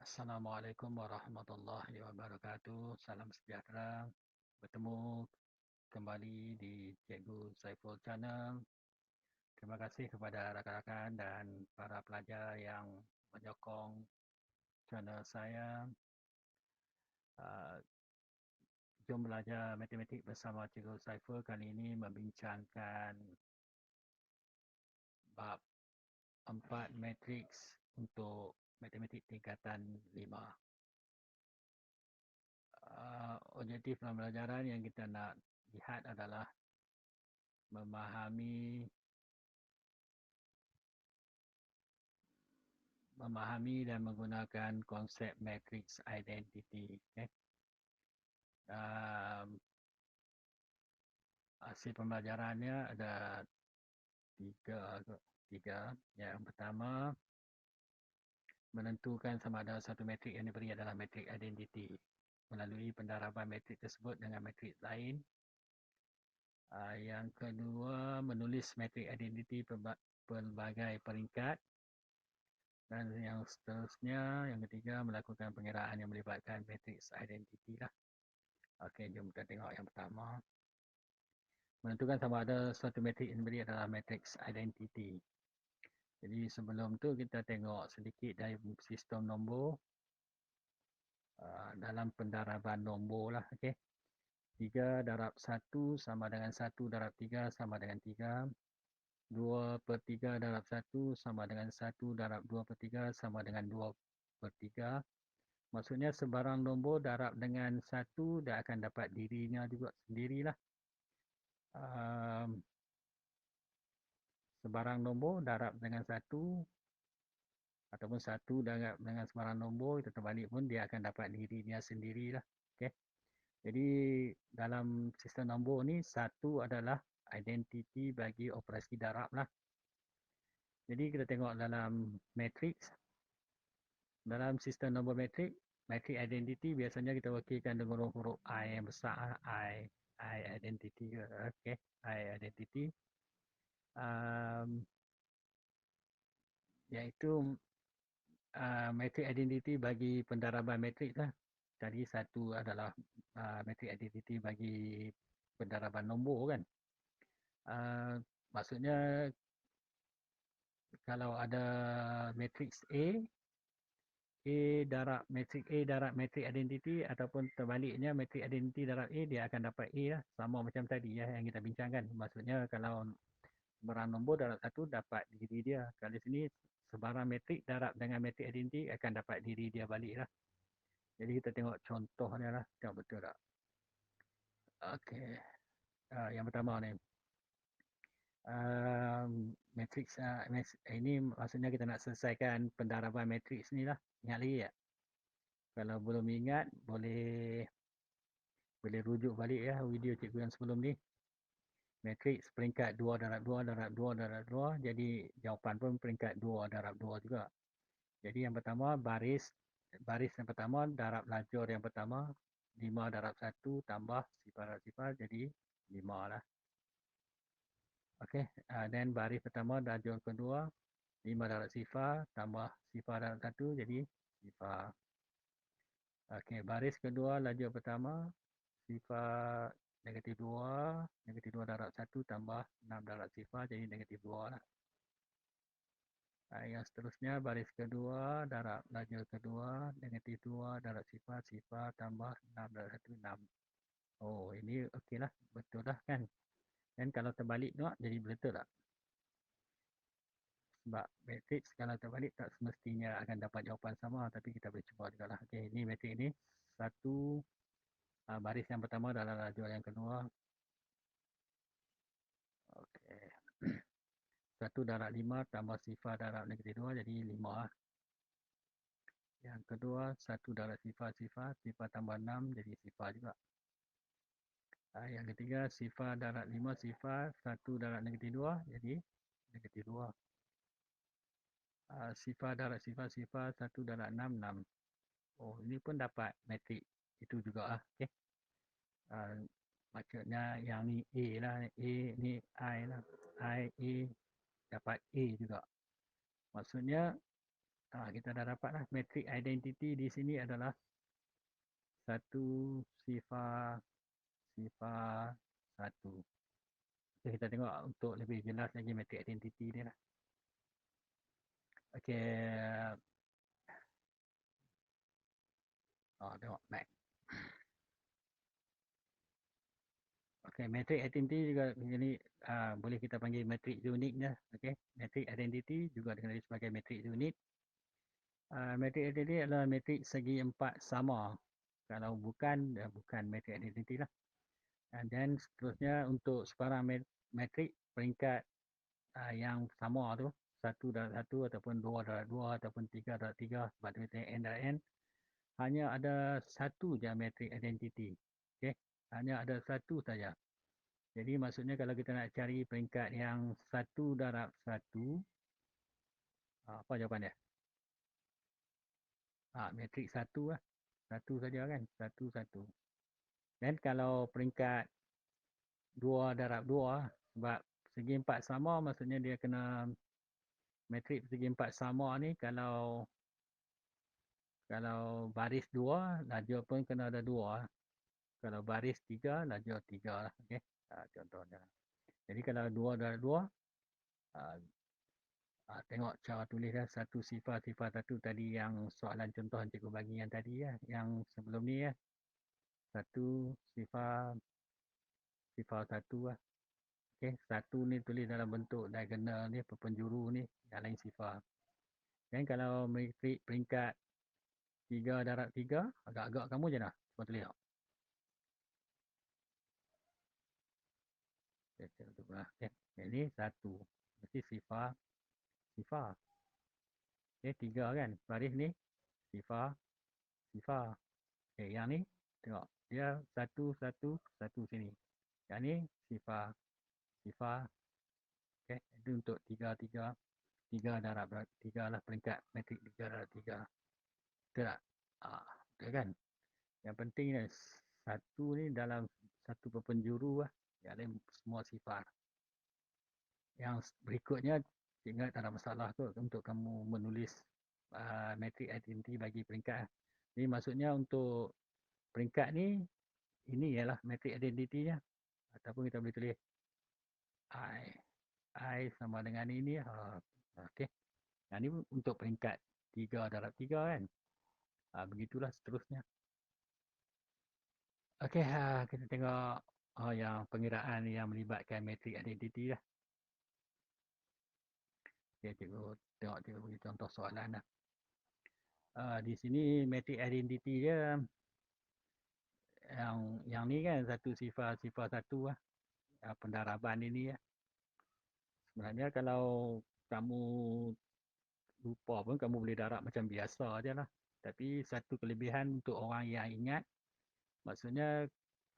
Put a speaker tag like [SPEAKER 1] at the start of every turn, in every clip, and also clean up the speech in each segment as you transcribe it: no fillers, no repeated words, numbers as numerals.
[SPEAKER 1] Assalamualaikum warahmatullahi wabarakatuh. Salam sejahtera. Bertemu kembali di Cikgu Saiful Channel. Terima kasih kepada rakan-rakan dan para pelajar yang menyokong channel saya. Uh, Jom belajar matematik bersama Cikgu Saiful. Kali ini membincangkan bab 4 matriks untuk matematik tingkatan 5. Objektif pembelajaran yang kita nak lihat adalah memahami dan menggunakan konsep matrix identity. Hasil pembelajarannya ada tiga. Yang pertama, menentukan sama ada satu matrik yang diberi adalah matrix identity melalui pendaraban matrik tersebut dengan matrik lain. Yang kedua, menulis matrix identity pelbagai peringkat. Dan yang seterusnya, yang ketiga, melakukan pengiraan yang melibatkan matrix identity lah. Okey, jom kita tengok yang pertama. Menentukan sama ada suatu matrik yang diberi adalah matrix identity. Jadi sebelum tu kita tengok sedikit dari sistem nombor dalam pendaraban nombor lah. Okey. 3 darab 1 sama dengan 1 darab 3 sama dengan 3. 2/3 darab 1 sama dengan 1 darab 2/3 sama dengan 2/3. Maksudnya sebarang nombor darab dengan 1 dia akan dapat dirinya juga sendirilah. Sebarang nombor darab dengan 1 ataupun 1 darab dengan sebarang nombor itu terbalik pun dia akan dapat dirinya sendirilah. Okey. Jadi dalam sistem nombor ni 1 adalah identiti bagi operasi darab lah. Jadi kita tengok dalam matrix. Dalam sistem nombor matrix, matrix identity biasanya kita wakilkan dengan huruf I yang besar. I identity. Okey, I identity. Iaitu matrix identity bagi pendaraban matrix lah. Tadi 1 adalah matrix identity bagi pendaraban nombor kan. Maksudnya kalau ada matrix A darab matrix A darab matrix identity ataupun terbaliknya matrix identity darab A, dia akan dapat A lah. Sama macam tadi ya yang kita bincangkan. Maksudnya kalau sebarang nombor darab 1 dapat diri dia. Kalau di sini sebarang matrik darab dengan matrik identity akan dapat diri dia balik lah. Jadi kita tengok contohnya lah. Tengok betul tak? Okey. Yang pertama ni. Matrix ini maksudnya kita nak selesaikan pendaraban matrix ni lah. Ingat lagi tak? Kalau belum ingat boleh rujuk balik ya video cikgu yang sebelum ni. Matrix peringkat 2 darab 2 darab 2 darab 2, jadi jawapan pun peringkat 2 darab 2 juga. Jadi yang pertama baris yang pertama darab lajur yang pertama 5 darab 1 tambah sifar darab sifar jadi 5 lah. Okey, then baris pertama lajur kedua 5 darab sifar tambah sifar darab 1 jadi sifar. Okey, baris kedua lajur pertama sifar negatif 2 darab 1 tambah 6 darab sifar jadi negatif 2 lah. Yang seterusnya baris kedua darab lajur kedua negatif 2 darab sifar tambah 6 darab 1 6. Oh, ini okey lah, betul lah kan. Dan kalau terbalik tu jadi betul tak? Sebab matrix kalau terbalik tak semestinya akan dapat jawapan sama, tapi kita boleh cuba juga lah. Okey, ini matrix ni satu baris yang pertama dalam lajur yang kedua. Okey. 1 darab 5 tambah sifar darab negatif 2 jadi 5 lah. Yang kedua 1 darab sifar tambah 6 jadi sifar juga. Yang ketiga sifar darab 5 sifar 1 darab negatif 2 jadi negatif 2. Sifar darab sifar 1 darab 6 6. Oh, ini pun dapat matrik itu juga lah. Okey. Maksudnya yang ni A lah, A ni I lah. I A dapat A juga. Maksudnya Kita dah dapat lah matrix identity di sini adalah satu sifar sifar satu. Okay, kita tengok untuk lebih jelas lagi matrix identity ni lah. Okey. Tengok next. Okey, matrix identity juga ini boleh kita panggil matrix unit je. Okey, matrix identity juga dikenali sebagai matrix unit. Matrix identity adalah matrix segi empat sama. Kalau bukan matrix identity lah. And then seterusnya untuk sebarang matrix peringkat yang sama tu, 1/1 ataupun 2/2 ataupun 3/3 sebab dia n darab n, hanya ada satu je matrix identity. Okey, hanya ada satu saja. Jadi maksudnya kalau kita nak cari peringkat yang 1/1, apa jawapan dia? Matrix 1 lah. 1 saja kan? 1/1. Dan kalau peringkat 2/2, sebab segi 4 sama, maksudnya dia kena matrix segi 4 sama ni, kalau baris 2, lajur pun kena ada 2. Kalau baris 3, lajur 3 lah. Okey. Contohnya. Jadi kalau 2/2, tengok cara tulis dah. Satu sifar satu tadi yang soalan contoh yang cikgu bagi yang tadi ya, yang sebelum ni ya. Satu sifar satu lah. Okey, satu ni tulis dalam bentuk diagonal ni, perpenjuru ni, yang lain sifar. Dan kalau matrix peringkat 3/3, agak-agak kamu je lah. Cuba tulis tengok. Okay. Ini satu. Mesti sifar. Okay, 3 kan. Baris ni sifar. Okay, yang ni tengok. Dia satu sini. Yang ni sifar. Okay, itu untuk 3/3 lah peringkat matrix 3/3. Betul tak? Betul kan? Yang penting ni satu ni dalam satu perpenjuru lah. Yang lain semua sifar. Yang berikutnya, ingat tak ada masalah tu untuk kamu menulis matrix identity bagi peringkat. Jadi maksudnya untuk peringkat ni, ini ialah matrix identity-nya. Ataupun kita boleh tulis I sama dengan ini. Okey. Yang ni untuk peringkat 3/3 kan. Begitulah seterusnya. Okey, kita tengok yang pengiraan yang melibatkan matrix identity lah. Okay, cikgu tengok cikgu bagi contoh soalan lah. Di sini matrix identity dia yang ni kan satu sifar satu lah. Pendaraban ini ya. Sebenarnya kalau kamu lupa pun kamu boleh darab macam biasa je lah. Tapi satu kelebihan untuk orang yang ingat, maksudnya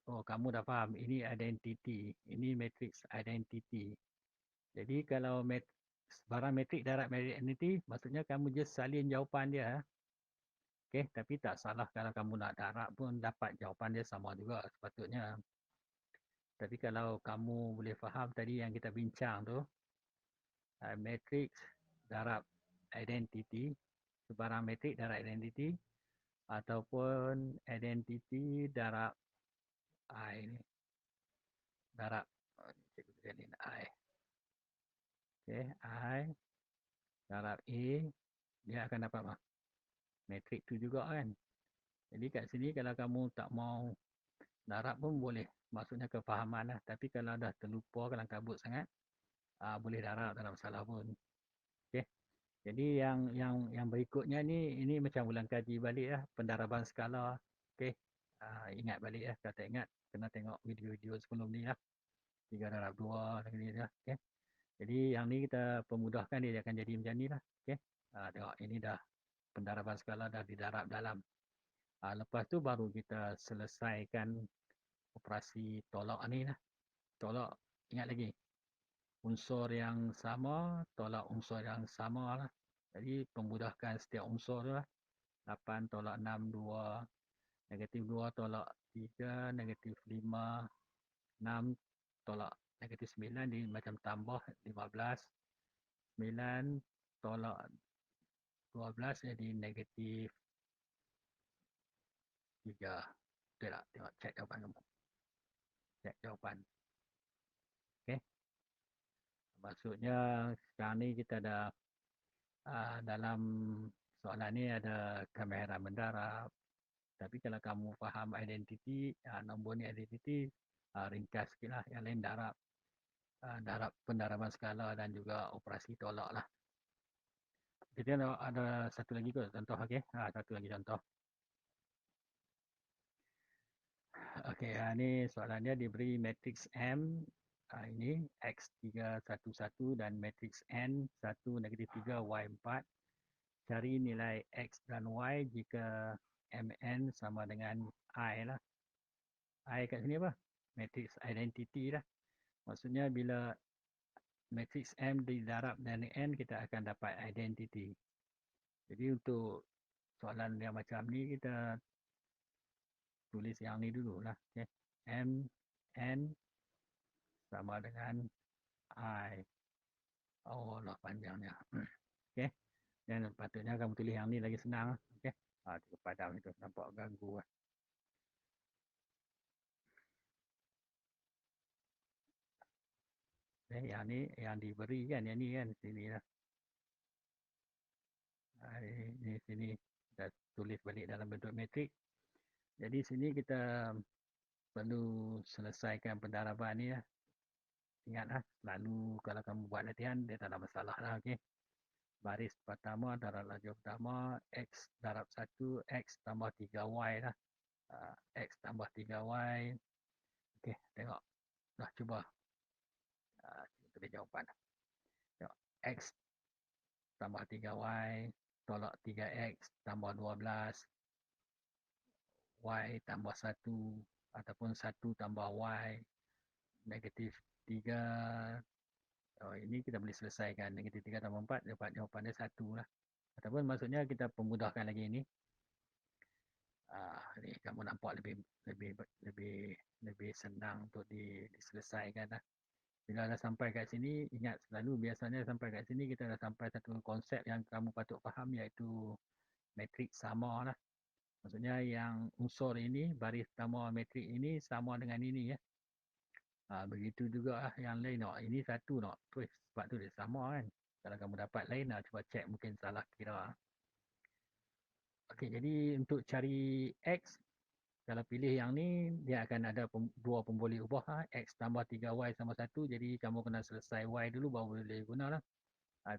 [SPEAKER 1] kamu dah faham ini identity, ini matrix identity. Jadi kalau sebarang matrix darab matrix identity, maksudnya kamu just salin jawapan dia. Okey, tapi tak salah kalau kamu nak darab pun dapat jawapan dia sama juga sepatutnya. Tapi kalau kamu boleh faham tadi yang kita bincang tu, matrix darab identity, sebarang matrix darab identity, ataupun identity darab I ni. Darab I. Okey, I darab A, dia akan dapat apa? Matrix tu juga kan. Jadi kat sini kalau kamu tak mau darab pun boleh. Maksudnya kefahaman lah. Tapi kalau dah terlupa, kalau kabut sangat, boleh darab, tak ada masalah pun. Okey. Jadi yang berikutnya ni, ini macam ulang kaji balik lah. Pendaraban skala. Okey. Ingat balik lah. Kalau tak ingat, kena tengok video-video sebelum ni lah. 3/2 lagi ni lah. Okey. Jadi yang ni kita pemudahkan dia akan jadi macam ni lah. Okey. Tengok ini dah pendaraban skala dah didarab dalam. Lepas tu baru kita selesaikan operasi tolak ni lah. Tolak, ingat lagi. Unsur yang sama, tolak unsur yang sama lah. Jadi pemudahkan setiap unsur lah. 8 tolak 6, 2. Negatif 2 tolak 3, negatif 5. 6 tolak negatif 9, ni macam tambah 15. 9 tolak 12 jadi negatif 3. Betul tak? Tengok cek jawapan kamu. Cek jawapan. Okey. Maksudnya sekarang ni kita ada dalam soalan ni ada kamera mendarat. Tapi kalau kamu faham identiti, nombor ni identiti, ringkas sikit lah. Yang lain darab pendaraban skala dan juga operasi tolak lah. Kita ada satu lagi kot contoh, okey. Satu lagi contoh. Okey, ni soalan dia diberi matriks M, ini X311 dan matriks N 1 negatif 3 Y4. Cari nilai X dan Y jika MN sama dengan I lah. I kat sini apa? Matriks identity lah. Maksudnya bila matriks M didarab dengan N, kita akan dapat identity. Jadi untuk soalan yang macam ni, kita tulis yang ni dulu lah. Okay. M, N sama dengan I. Oh lah panjangnya. Okay. Dan patutnya kamu tulis yang ni lagi senang. Okay. Cukup padam itu. Nampak ganggu lah. Yang ni yang diberi kan, yang ni kan sini lah. Ini sini kita tulis balik dalam bentuk matrik. Jadi sini kita perlu selesaikan pendaraban ni lah. Ingatlah, selalu kalau kamu buat latihan dia tak ada masalah lah. Okay. Baris pertama darab lajur pertama X darab 1 X tambah 3Y lah. X tambah 3Y. Okey, tengok. Dah cuba. Tulis jawapan. Tengok. X tambah 3Y tolak 3X tambah 12. Y tambah 1 ataupun 1 tambah Y negatif 3. Ini kita boleh selesaikan. Negatif 3 tambah 4 dapat jawapan dia 1 lah. Ataupun maksudnya kita pemudahkan lagi ini. Ni kamu nampak lebih senang untuk diselesaikan lah. Bila dah sampai kat sini, ingat selalu biasanya sampai kat sini kita dah sampai satu konsep yang kamu patut faham, iaitu matrik sama lah. Maksudnya yang unsur ini, baris pertama matrik ini sama dengan ini ya. Begitu juga lah yang lain. Ini satu sebab tu dia sama kan. Kalau kamu dapat lain, cuba cek mungkin salah kira. Okey, jadi untuk cari X, kalau pilih yang ni, dia akan ada dua pemboleh ubah. X tambah 3Y sama 1. Jadi kamu kena selesai Y dulu baru boleh guna lah.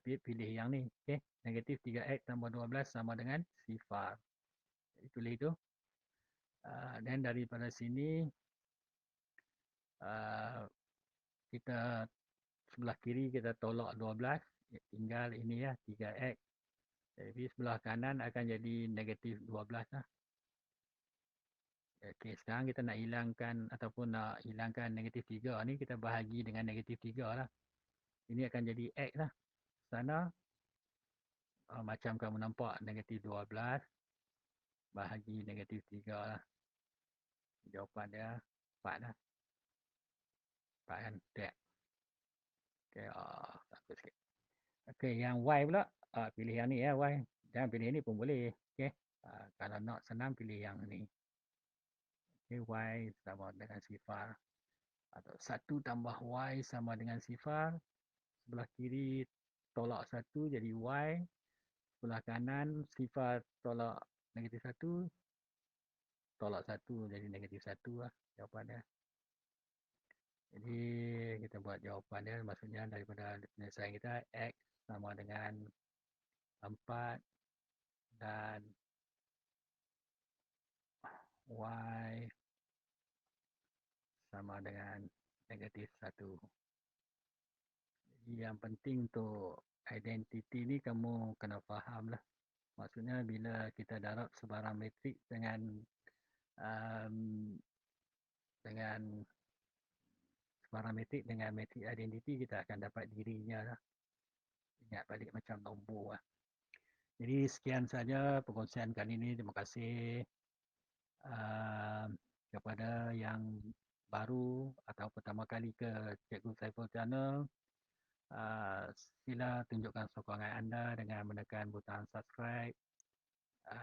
[SPEAKER 1] Pilih yang ni. Okay. Negatif 3X tambah 12 sama dengan sifar. Jadi tulis itu. Dan daripada sini, kita sebelah kiri kita tolak 12. Tinggal ini ya, 3X. Jadi sebelah kanan akan jadi negatif 12 lah. Okey, sekarang kita nak hilangkan negatif 3 ni, kita bahagi dengan negatif 3 lah. Ini akan jadi X lah. Sana, macam kamu nampak, negatif 12 bahagi negatif 3 lah. Jawapan dia 4 lah. 4 kan? Tak. Okey, takut sikit. Okey, yang Y pula, pilih yang ni ya, Y. Jangan pilih ni pun boleh. Okey. Kalau nak senang, pilih yang ni. Okay, Y sama dengan sifar. Atau 1 tambah Y sama dengan sifar. Sebelah kiri tolak 1 jadi Y. Sebelah kanan sifar tolak negatif 1. Tolak 1 jadi negatif 1 lah jawapan dia. Jadi kita buat jawapan dia, maksudnya daripada penyelesaian kita, X sama dengan 4 dan Y sama dengan negatif 1. Jadi yang penting untuk identiti ni kamu kena faham lah. Maksudnya bila kita darab sebarang matrik dengan sebarang matrik dengan matrik identiti, kita akan dapat dirinya lah. Ingat balik macam nombor lah. Jadi sekian saja perkongsian kali ini. Terima kasih kepada yang baru atau pertama kali ke Cikgu Saiful Channel. Sila tunjukkan sokongan anda dengan menekan butang subscribe,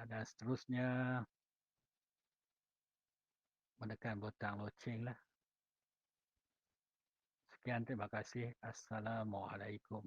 [SPEAKER 1] dan seterusnya menekan butang loceng lah. Sekian, terima kasih. Assalamualaikum.